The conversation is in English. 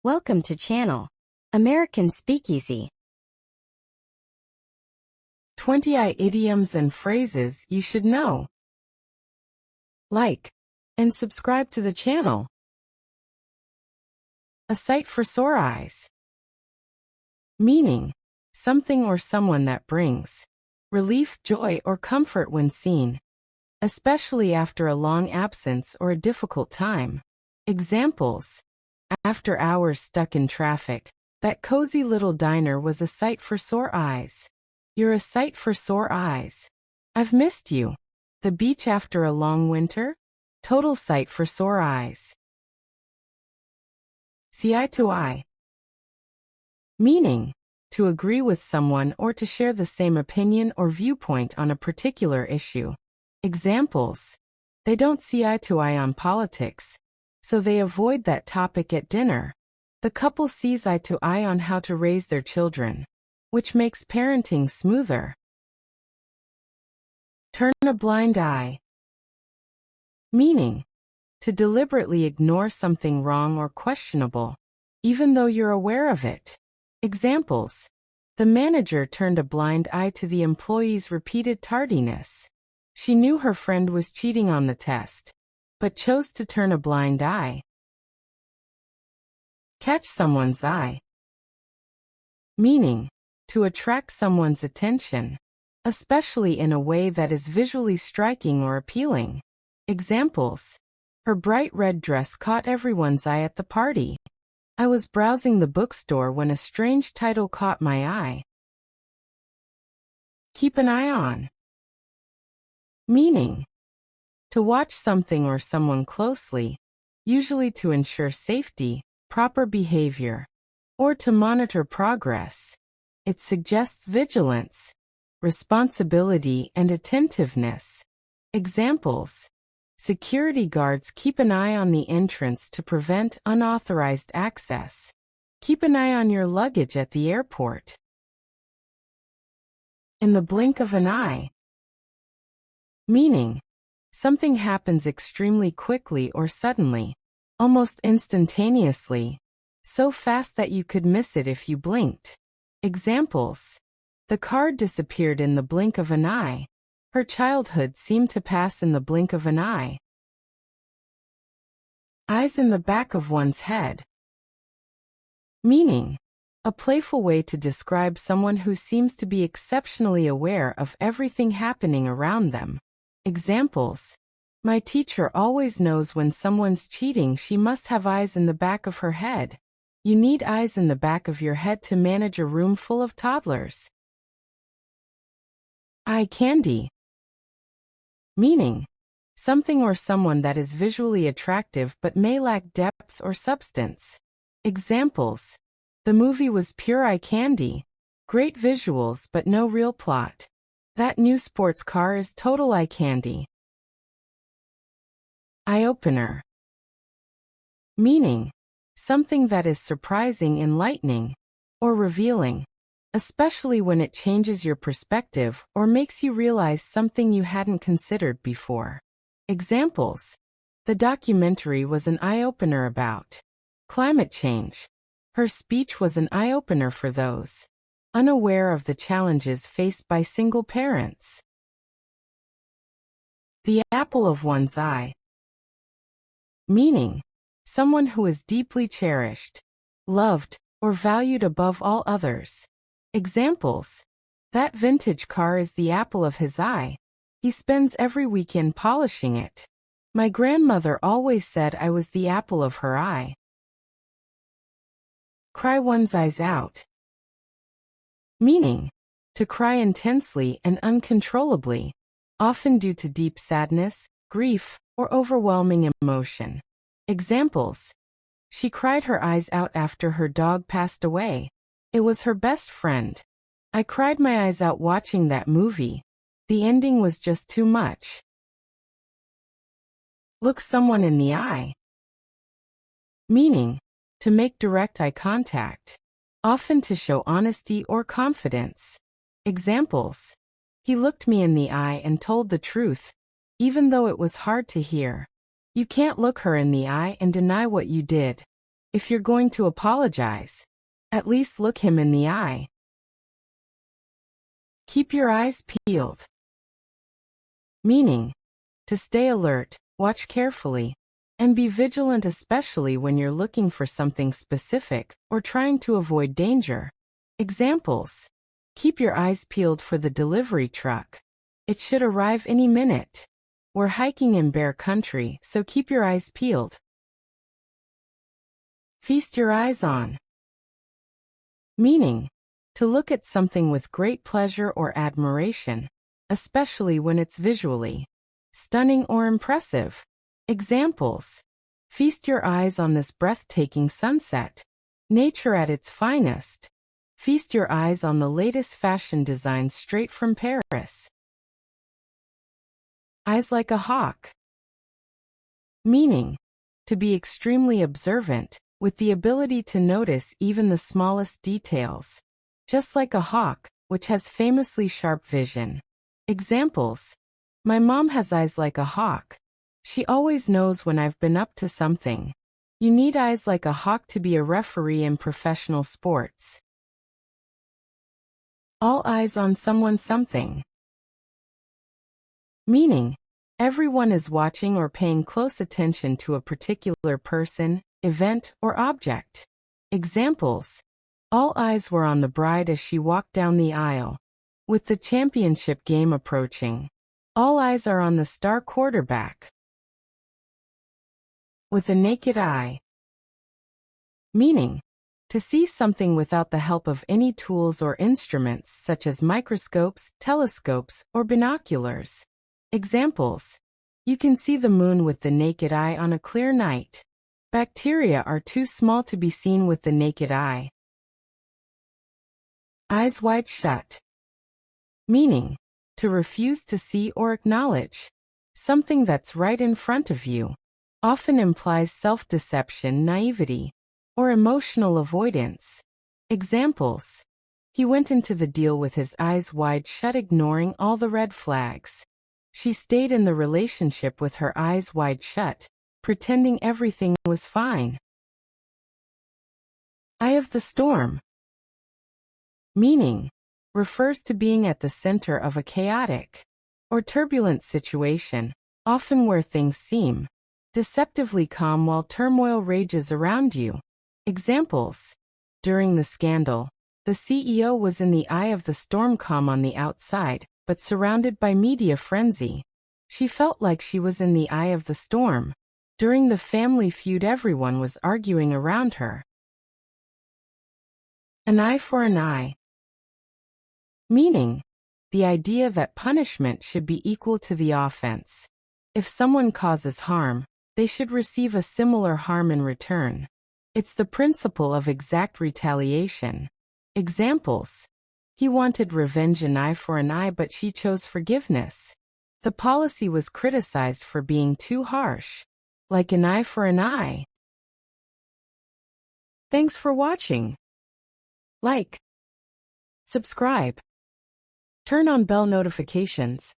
Welcome to channel American Speakeasy. 20 idioms and phrases you should know. Like and subscribe to the channel. A sight for sore eyes. Meaning, something or someone that brings relief, joy, or comfort when seen, especially after a long absence or a difficult time. Examples: after hours stuck in traffic, that cozy little diner was a sight for sore eyes. You're a sight for sore eyes. I've missed you. The beach after a long winter? Total sight for sore eyes. See eye to eye. Meaning, to agree with someone or to share the same opinion or viewpoint on a particular issue. Examples: they don't see eye to eye on politics, so they avoid that topic at dinner. The couple sees eye to eye on how to raise their children, which makes parenting smoother. Turn a blind eye. Meaning, to deliberately ignore something wrong or questionable, even though you're aware of it. Examples: the manager turned a blind eye to the employee's repeated tardiness. She knew her friend was cheating on the test, but chose to turn a blind eye. Catch someone's eye. Meaning, to attract someone's attention, especially in a way that is visually striking or appealing. Examples: her bright red dress caught everyone's eye at the party. I was browsing the bookstore when a strange title caught my eye. Keep an eye on. Meaning, to watch something or someone closely, usually to ensure safety, proper behavior, or to monitor progress. It suggests vigilance, responsibility, and attentiveness. Examples: security guards keep an eye on the entrance to prevent unauthorized access. Keep an eye on your luggage at the airport. In the blink of an eye. Meaning, something happens extremely quickly or suddenly, almost instantaneously, so fast that you could miss it if you blinked. Examples: the card disappeared in the blink of an eye. Her childhood seemed to pass in the blink of an eye. Eyes in the back of one's head. Meaning, a playful way to describe someone who seems to be exceptionally aware of everything happening around them. Examples: my teacher always knows when someone's cheating. She must have eyes in the back of her head. You need eyes in the back of your head to manage a room full of toddlers. Eye candy. Meaning, something or someone that is visually attractive but may lack depth or substance. Examples: the movie was pure eye candy. Great visuals but no real plot. That new sports car is total eye candy. Eye-opener. Meaning, something that is surprising, enlightening, or revealing, especially when it changes your perspective or makes you realize something you hadn't considered before. Examples: the documentary was an eye-opener about climate change. Her speech was an eye-opener for those unaware of the challenges faced by single parents. The apple of one's eye. Meaning, someone who is deeply cherished, loved, or valued above all others. Examples: that vintage car is the apple of his eye. He spends every weekend polishing it. My grandmother always said I was the apple of her eye. Cry one's eyes out. Meaning, to cry intensely and uncontrollably, often due to deep sadness, grief, or overwhelming emotion. Examples: she cried her eyes out after her dog passed away. It was her best friend. I cried my eyes out watching that movie. The ending was just too much. Look someone in the eye. Meaning, to make direct eye contact, often to show honesty or confidence. Examples: he looked me in the eye and told the truth, even though it was hard to hear. You can't look her in the eye and deny what you did. If you're going to apologize, at least look him in the eye. Keep your eyes peeled. Meaning, to stay alert, watch carefully, and be vigilant, especially when you're looking for something specific or trying to avoid danger. Examples: keep your eyes peeled for the delivery truck. It should arrive any minute. We're hiking in bear country, so keep your eyes peeled. Feast your eyes on. Meaning, to look at something with great pleasure or admiration, especially when it's visually stunning or impressive. Examples: feast your eyes on this breathtaking sunset. Nature at its finest. Feast your eyes on the latest fashion designs straight from Paris. Eyes like a hawk. Meaning, to be extremely observant, with the ability to notice even the smallest details. Just like a hawk, which has famously sharp vision. Examples: my mom has eyes like a hawk. She always knows when I've been up to something. You need eyes like a hawk to be a referee in professional sports. All eyes on someone something. Meaning, everyone is watching or paying close attention to a particular person, event, or object. Examples: all eyes were on the bride as she walked down the aisle. With the championship game approaching, all eyes are on the star quarterback. With a naked eye. Meaning, to see something without the help of any tools or instruments such as microscopes, telescopes, or binoculars. Examples: you can see the moon with the naked eye on a clear night. Bacteria are too small to be seen with the naked eye. Eyes wide shut. Meaning, to refuse to see or acknowledge something that's right in front of you. Often implies self-deception, naivety, or emotional avoidance. Examples: he went into the deal with his eyes wide shut, ignoring all the red flags. She stayed in the relationship with her eyes wide shut, pretending everything was fine. Eye of the storm. Meaning, refers to being at the center of a chaotic or turbulent situation, often where things seem deceptively calm while turmoil rages around you. Examples: during the scandal, the CEO was in the eye of the storm, calm on the outside, but surrounded by media frenzy. She felt like she was in the eye of the storm. During the family feud, everyone was arguing around her. An eye for an eye. Meaning, the idea that punishment should be equal to the offense. If someone causes harm, they should receive a similar harm in return. It's the principle of exact retaliation. Examples: he wanted revenge, an eye for an eye, but she chose forgiveness. The policy was criticized for being too harsh. Like an eye for an eye. Thanks for watching. Like, subscribe, turn on bell notifications,